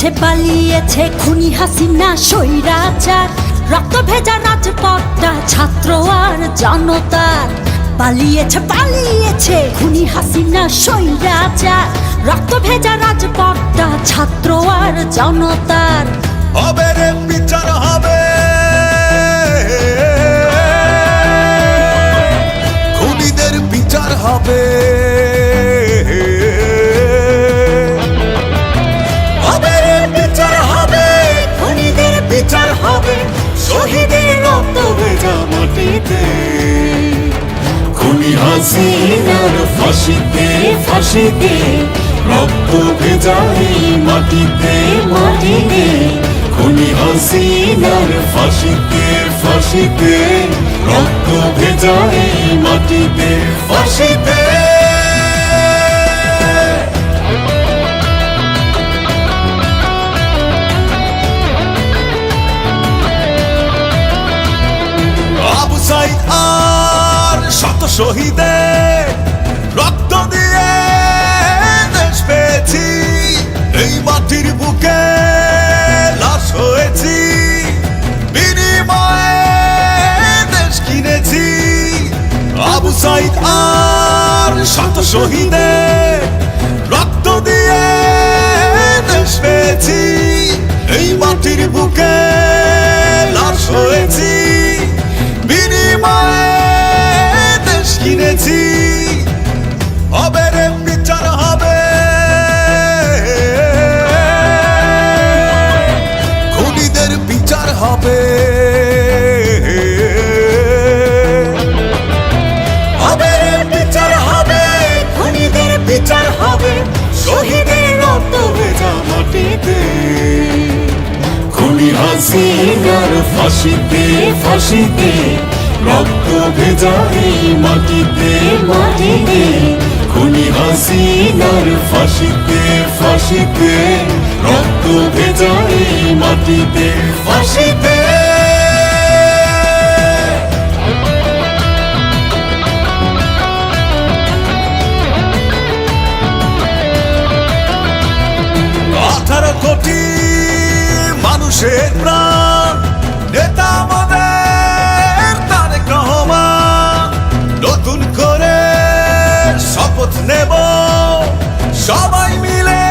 পালিয়েছে খুনি হাসিনা স্বৈরাচার, রক্ত ভেজা রাজপথটা ছাত্র আর জনতার। পালিয়েছে খুনি হাসিনা স্বৈরাচার, রক্ত ভেজা রাজপথটা ছাত্র আর জনতার। হবে রে বিচার হবে, খুনিদের বিচার হবে। হবে রে বিচার হবে, খুনিদের বিচার হবে। শহীদের রক্ত ভেজা মাটিতে, খুনি হাসিনার ফাঁসিতে ফাঁসিতে, রক্ত ভেজা এই মাটিতে মাটিতে। খুনি হাসিনার ফাঁসিতে ফাঁসিতে, রক্ত ভেজা এই মাটিতে ফাঁসিতে। আবু সাইদ আর শত শহীদের রক্ত দিয়ে দেশ পেয়েছি, এই মাটির বুকে লাশ হয়েছি, বিনিময়ে দেশ কিনেছি। আবু সাইদ আর শত শহীদের রক্ত দিয়ে দেশ পেয়েছি, এই মাটির বুকে লাশ হয়েছি, বিনিময়ে দেশ কিনেছি। হবে রে বিচার হবে, খুনিদের বিচার হবে। হবে রে বিচার হবে, খুনিদের বিচার হবে। শহীদের রক্ত ভেজা মাটিতে, খুনি হাসিনার ফাঁসিতে ফাঁসিতে, রক্ত ভেজা এই মাটিতে মাটিতে। খুনি হাসিনার ফাঁসিতে ফাঁসিতে, রক্ত ভেজা এই মাটিতে ফাঁসিতে। আঠারো কোটি মানুষের প্রাণ, নেতা আমাদের তারেক রহমান। নতুন করে শপথ নেব, সবাই মিলে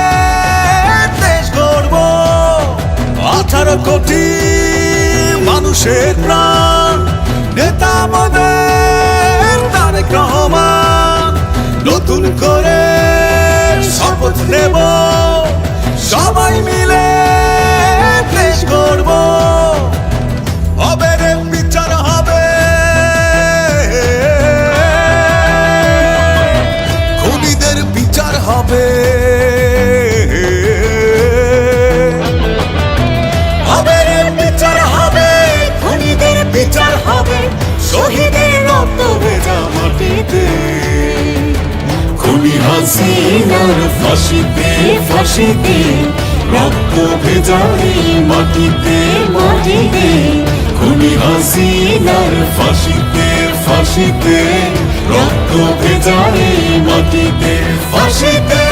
দেশ গড়ব। 18 কোটি মানুষের প্রাণ, নেতা আমাদের তারেক রহমান। নতুন করে শপথ নেব, সবাই মিলে দেশ গড়ব। হবে রে বিচার হবে, খুনিদের বিচার হবে। হবে রে বিচার হবে, খুনিদের বিচার হবে। শহীদের রক্ত ভেজা মাটিতে, খুনি হাসিনার ফাঁসিতে ফাঁসিতে, রক্ত ভেজা এই মাটিতে মাটিতে। খুনি হাসিনার ফাঁসিতে ফাঁসিতে, রক্ত ভেজা এই মাটিতে ফাঁসিতে।